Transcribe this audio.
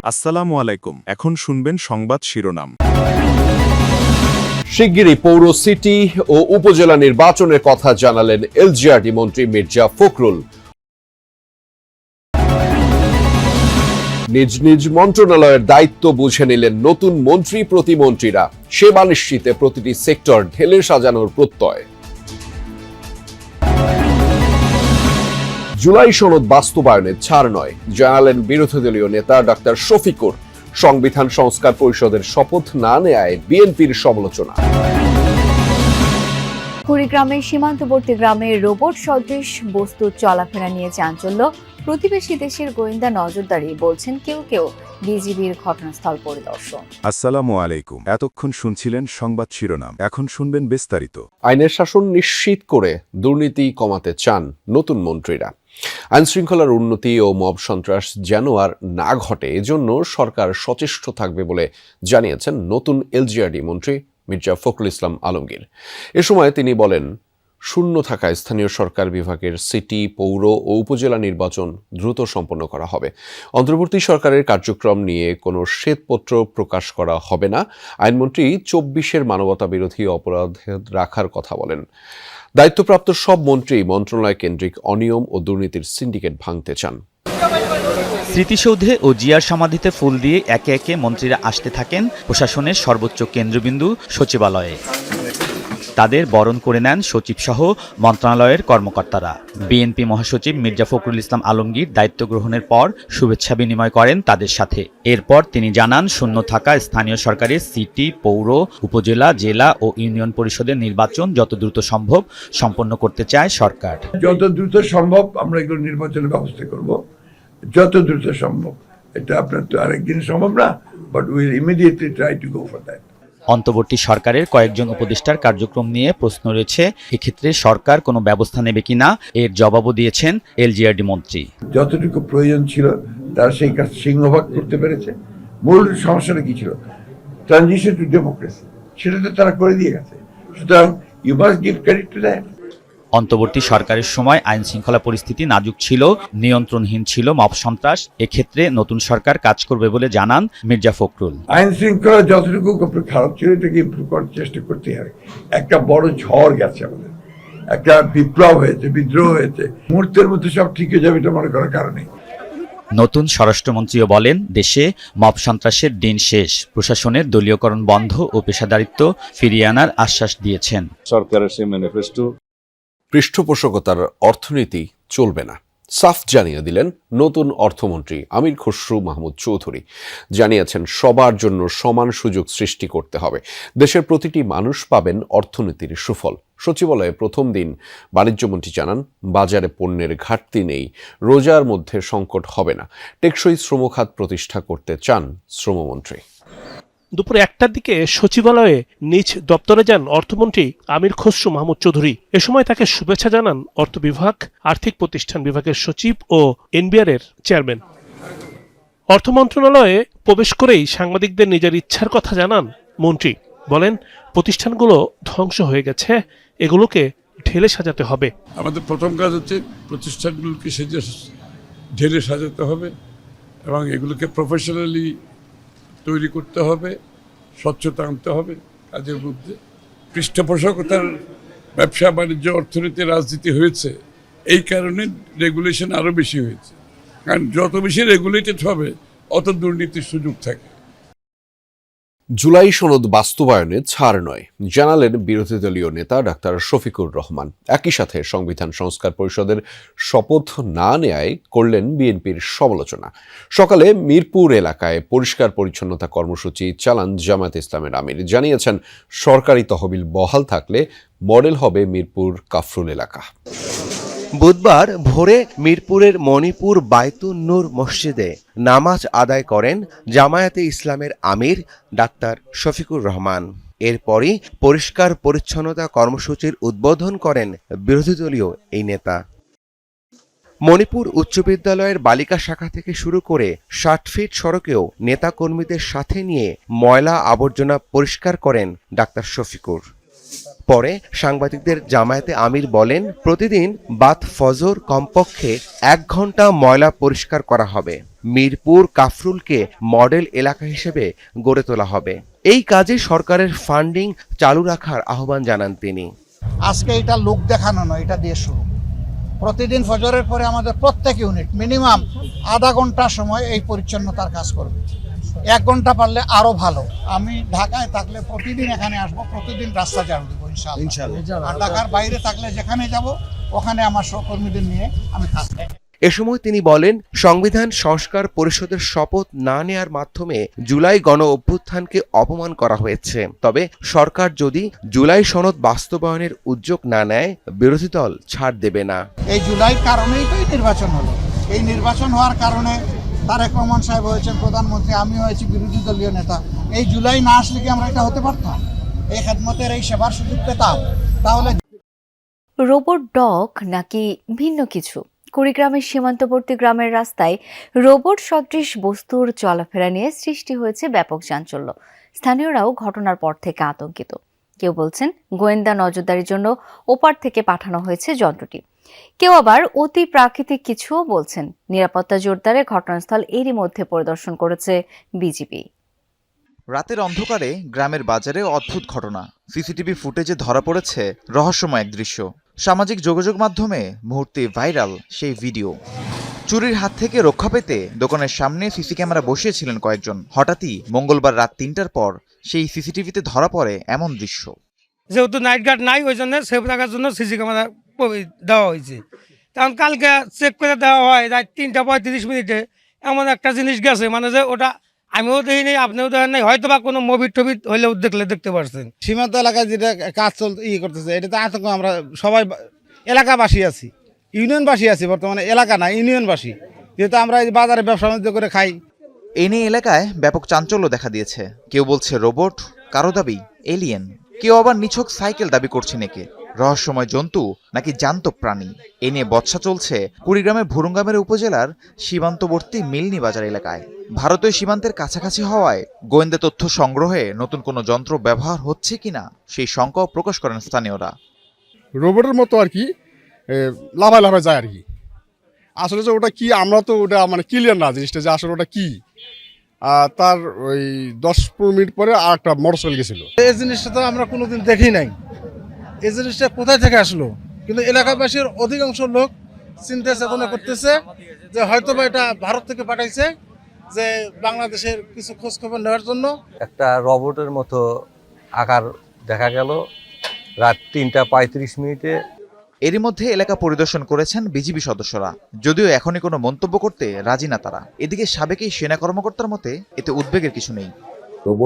আসসালামু আলাইকুম। এখন শুনবেন সংবাদ শিরোনাম। শিগগিরই পৌর, সিটি ও উপজেলা নির্বাচনের কথা জানালেন এলজিআরডি মন্ত্রী মির্জা ফখরুল। নিজ নিজ মন্ত্রণালয়ের দায়িত্ব বুঝে নিলেন নতুন মন্ত্রী প্রতিমন্ত্রীরা। সেবা নিশ্চিতে প্রতিটি সেক্টর ঢেলে সাজানোর প্রত্যয়। জুলাই সনদ বাস্তবায়নে ছাড় নয়, জানালেন বিরোধী দলীয় নেতা ডাক্তার শফিকুর। সংবিধান সংস্কার পরিষদের শপথ না নেয়ায় বিএনপির সমালোচনা। কুড়িগ্রামের সীমান্তবর্তী গ্রামে রোবট সদৃশ বস্তু চলাফেরা নিয়ে চাঞ্চল্য। প্রতিবেশী দেশের গোয়েন্দা নজরদারি, বলছেন কেউ কেউ বিজিবির ঘটনাস্থল পরিদর্শন। আসসালামু আলাইকুম। এতক্ষণ শুনছিলেন সংবাদ শিরোনাম, এখন শুনবেন বিস্তারিত। আইনের শাসন নিশ্চিত করে দুর্নীতি কমাতে চান নতুন মন্ত্রীরা। আইনশৃঙ্খলার উন্নতি ও মব সন্ত্রাস যেন আর না ঘটে, এজন্য সরকার সচেষ্ট থাকবে বলে জানিয়েছেন নতুন এলজিআরডি মন্ত্রী মির্জা ফখরুল ইসলাম আলমগীর। এ সময় তিনি বলেন, শূন্য থাকা স্থানীয় সরকার বিভাগের সিটি, পৌর ও উপজেলা নির্বাচন দ্রুত সম্পন্ন করা হবে। অন্তর্বর্তী সরকারের কার্যক্রম নিয়ে কোনো শ্বেতপত্র প্রকাশ করা হবে না। আইনমন্ত্রী ২৪-এর মানবতা বিরোধী অপরাধ রাখার কথা বলেন। দায়িত্বপ্রাপ্ত সব মন্ত্রী মন্ত্রণালয় কেন্দ্রিক অনিয়ম ও দুর্নীতির সিন্ডিকেট ভাঙতে চান। স্মৃতিসৌধে ও জিয়ার সমাধিতে ফুল দিয়ে একে একে মন্ত্রীরা আসতে থাকেন প্রশাসনের সর্বোচ্চ কেন্দ্রবিন্দু সচিবালয়ে। তাদের বরণ করে নেন সচিবসহ মন্ত্রণালয়ের কর্মকর্তারা। বিএনপি মহাসচিব মির্জা ফখরুল ইসলাম আলমগীর দায়িত্ব গ্রহণের পর শুভেচ্ছা বিনিময় করেন তাদের সাথে। এরপর তিনি জানান, শূন্য থাকা স্থানীয় সরকারের সিটি, পৌর, উপজেলা, জেলা ও ইউনিয়ন পরিষদের নির্বাচন যত দ্রুত সম্ভব সম্পন্ন করতে চায় সরকার। যত দ্রুত সম্ভব আমরা এগুলো নির্বাচনের ব্যবস্থা করব, যত দ্রুত সম্ভব। এটা আপনার তো আরেকদিন সম্ভব না, but will immediately try to go for that. অন্তর্বর্তী সরকারের কয়েকজন উপদেষ্টার কার্যক্রম নিয়ে প্রশ্ন রয়েছে, এক্ষেত্রে সরকার কোনো ব্যবস্থা নেবে কিনা, এর জবাবও দিয়েছেন এলজিআরডি মন্ত্রী। যতটুকু প্রয়োজন ছিল তারা সেই কাজ সিংহভাগ করতে পেরেছে। মূল সমস্যাটা কি ছিল? ট্রানজিশন টু ডেমোক্রেসি, সেটা তো তারা করে দিয়ে গেছে। সুতরাং you must give credit to that. অন্তর্বর্তী সরকারের সময় আইন শৃঙ্খলা পরিস্থিতি নাজুক ছিল, নিয়ন্ত্রণহীন ছিল মব সন্ত্রাস। এক্ষেত্রে নতুন সরকার কাজ করবে বলে জানান মির্জা ফখরুল। আইন শৃঙ্খলা যতটুকু খারাপ ছিল এটাকে ইমপ্রুভ করার চেষ্টা করতে হবে। একটা বড় ঝড় গেছে আমাদের, একটা বিপ্লব হয়েছে, বিদ্রোহ হয়েছে, মুহূর্তের মধ্যে সব ঠিক হয়ে যাবে এটা মনে করার কারণে। নতুন স্বরাষ্ট্রমন্ত্রীও বলেন, দেশে মব সন্ত্রাসের দিন শেষ। প্রশাসনের দলীয়করণ বন্ধ ও পেশাদারিত্ব ফিরিয়ে আনার আশ্বাস দিয়েছেন। সরকারের সেই ম্যানিফেস্টো পৃষ্ঠপোষকতার অর্থনীতি চলবে না, সাফ জানিয়ে দিলেন নতুন অর্থমন্ত্রী আমির খসরু মাহমুদ চৌধুরী। জানিয়েছেন, সবার জন্য সমান সুযোগ সৃষ্টি করতে হবে। দেশের প্রতিটি মানুষ পাবেন অর্থনীতির সুফল। সচিবালয়ে প্রথম দিন বাণিজ্যমন্ত্রী জানান, বাজারে পণ্যের ঘাটতি নেই, রোজার মধ্যে সংকট হবে না। টেকসই শ্রমখাত প্রতিষ্ঠা করতে চান শ্রমমন্ত্রী। দুপুর 1টার দিকে সচিবালয়ে নিজ দপ্তরে যান অর্থমন্ত্রী আমির খসরু মাহমুদ চৌধুরী। এ সময় তাকে শুভেচ্ছা জানান অর্থ বিভাগ, আর্থিক প্রতিষ্ঠান বিভাগের সচিব ও এনবিআর এর চেয়ারম্যান। অর্থ মন্ত্রণালয়ে প্রবেশ করেই সাংবাদিকদের নিজের ইচ্ছার কথা জানান মন্ত্রী। বলেন, প্রতিষ্ঠানগুলো ধ্বংস হয়ে গেছে, এগুলোকে ঢেলে সাজাতে হবে। আমাদের প্রথম কাজ হচ্ছে প্রতিষ্ঠানগুলোকে ঢেলে সাজাতে হবে এবং এগুলোকে প্রফেশনালি তৈরি করতে হবে, স্বচ্ছতা আনতে হবে কাজের মধ্যে। পৃষ্ঠপোষকতার ব্যবসা বাণিজ্য, অর্থনীতি, রাজনীতি হয়েছে, এই কারণে রেগুলেশন আরও বেশি হয়েছে। কারণ যত বেশি রেগুলেটেড হবে অত দুর্নীতির সুযোগ থাকে। জুলাই সনদ বাস্তবায়নে ছাড় নয়, জানালেন বিরোধী দলীয় নেতা ডাক্তার শফিকুর রহমান। একই সাথে সংবিধান সংস্কার পরিষদের শপথ না নেয়ায় করলেন বিএনপির সমালোচনা। সকালে মিরপুর এলাকায় পরিষ্কার পরিচ্ছন্নতা কর্মসূচি চালান জামায়াতে ইসলামের আমির। জানিয়েছেন, সরকারি তহবিল বহাল থাকলে মডেল হবে মিরপুর কাফরুল এলাকা। বুধবার ভোরে মিরপুরের মণিপুর বায়তুন নূর মসজিদে নামাজ আদায় করেন জামায়াতে ইসলামের আমির ডাক্তার শফিকুর রহমান। এরপরই পরিষ্কার পরিচ্ছন্নতা কর্মসূচির উদ্বোধন করেন বিরোধী দলীয় এই নেতা। মণিপুর উচ্চ বিদ্যালয়ের বালিকা শাখা থেকে শুরু করে ৬০ ফিট সড়কেও নেতাকর্মীদের সাথে নিয়ে ময়লা আবর্জনা পরিষ্কার করেন ডাক্তার শফিকুর। পরে সাংবাদিকদের জামায়াতে আমির বলেন, প্রতিদিন বাদ ফজর কমপক্ষে 1 ঘন্টা ময়লা পরিষ্কার করা হবে। মিরপুর কাফরুলকে মডেল এলাকা হিসেবে গড়ে তোলা হবে। এই কাজে সরকারের ফান্ডিং চালু রাখার আহ্বান জানান তিনি। আজকে এটা লোক দেখানো নয়, এটা দিয়ে শুরু। প্রতিদিন ফজরের পরে আমাদের প্রত্যেক ইউনিট মিনিমাম আধা ঘন্টা সময় এই পরিচ্ছন্নতার কাজ করবে। 1 ঘন্টা পারলে আরো ভালো। আমি ঢাকায় থাকলে প্রতিদিন এখানে আসবো, প্রতিদিন রাস্তা ঝাড়ু দেবো ইনশাআল্লাহ। আর ঢাকার বাইরে থাকলে যেখানে যাব ওখানে আমার সহকর্মীদের নিয়ে আমি কাজ করব। এ সময় তিনি বলেন, সংবিধান সংস্কার পরিষদের শপথ না নেয়ার মাধ্যমে জুলাই গণ অভ্যুত্থানকে অপমান করা হয়েছে। তবে সরকার যদি জুলাই সনদ বাস্তবায়নের উদ্যোগ না নেয়, বিরোধী দল ছাড় দেবে না। এই জুলাই কারণেই তো এই নির্বাচন হলো। এই নির্বাচন হওয়ার কারণে তারেক রহমান সাহেব হয়েছেন প্রধানমন্ত্রী, আমি হয়েছি বিরোধী দলীয় নেতা। এই জুলাই না আসলে কি আমরা এটা হতে পারতাম? এই খেদমতের এই সেবার সুযোগ পেতাম? তাহলে রোবট ডগ নাকি ভিন্ন কিছু? কুড়িগ্রামের সীমান্তবর্তী গ্রামের রাস্তায় রোবট সদৃশ বস্তুর চলাফেরা নিয়ে সৃষ্টি হয়েছে ব্যাপক চাঞ্চল্য। স্থানীয়রাও ঘটনার পর থেকে আতঙ্কিত। কেউ বলছেন গোয়েন্দা নজরদারির জন্য ওপার থেকে পাঠানো হয়েছে যন্ত্রটি, কেউ আবার অতি প্রাকৃতিক কিছুও বলছেন। নিরাপত্তা জোরদারে ঘটনাস্থল এরই মধ্যে পরিদর্শন করেছে বিজিবি। রাতের অন্ধকারে গ্রামের বাজারে অদ্ভুত ঘটনা। সিসিটিভি ফুটেজে ধরা পড়েছে রহস্যময় এক দৃশ্য। সামাজিক যোগাযোগ মাধ্যমে মুহূর্তে ভাইরাল সেই ভিডিও। চুরির হাত থেকে রক্ষা পেতে দোকানের সামনে সিসি ক্যামেরা বসিয়েছিলেন কয়েকজন। হঠাৎই মঙ্গলবার রাত 3টার পর সেই সিসিটিভিতে ধরা পড়ে এমন দৃশ্য। যেহেতু নাইট গার্ড নাই, ওই জন্য সেফ রাখার জন্য সিসি ক্যামেরা দেওয়া হয়েছে। কারণ কালকে চেক করে দেওয়া হয় রাত 3:35 এমন একটা জিনিস গেছে, মানে যে ওটা আমিও দেখিনি, আপনিও দেখেন নাই, হয়তো বা কোনো মুভি টবি হইলেও দেখতে পারছেন। সীমান্ত এলাকায় যেটা কাজ করতেছে, এটা তো আতঙ্ক। আমরা সবাই এলাকাবাসী আছি, ইউনিয়নবাসী আছি, বর্তমানে এলাকা না ইউনিয়নবাসী, যেহেতু আমরা এই বাজারে ব্যবসা বাণিজ্য করে খাই। এ নিয়ে এলাকায় ব্যাপক চাঞ্চল্য দেখা দিয়েছে। কেউ বলছে রোবট, কারো দাবি এলিয়েন, কেউ আবার নিছক সাইকেল দাবি করছেন একে। রহস্যময় জন্তু নাকি জ্যান্ত প্রাণী, এ নিয়ে বচসা চলছে কুড়িগ্রামের ভুরুঙ্গামের উপজেলার সীমান্তবর্তী মিলনি বাজার এলাকায়। ভারতীয় সীমান্তের কাছাকাছি হওয়ায় গোয়েন্দা তথ্য সংগ্রহে নতুন কোনো যন্ত্র ব্যবহার হচ্ছে কিনা সেই শঙ্কাও প্রকাশ করেন স্থানীয়রা। রোবটের মতো আর কি লাফায় লাফায় যায় আর কি। আসলে যে ওটা কি, আমরা তো ওটা মানে ক্লিয়ার না জিনিসটা যে আসলে ওটা কি। তার ওই 10-15 মিনিট পরে আর একটা মোটরসাইকেল গেছিল। এই জিনিসটা তো আমরা কোনোদিন দেখি নাই। এই জিনিসটা কোথায় থেকে আসলো? কিন্তু এলাকাবাসীর অধিকাংশ লোক চিন্তা চেতনা করতেছে যে হয়তো বা এটা ভারত থেকে পাঠাইছে, যে বাংলাদেশের কিছু খোঁজ খবর নেওয়ার জন্য। একটা রোবটের মতো আকার দেখা গেল রাত 3:35। এরই মধ্যে এলাকা পরিদর্শন করেছেন বিজিবি সদস্যরা, যদিও এখনই কোনো মন্তব্য করতে রাজি না তারা। এদিকে সাবেক এই সেনা কর্মকর্তার মতে এতে উদ্বেগের কিছু নেই। রোবট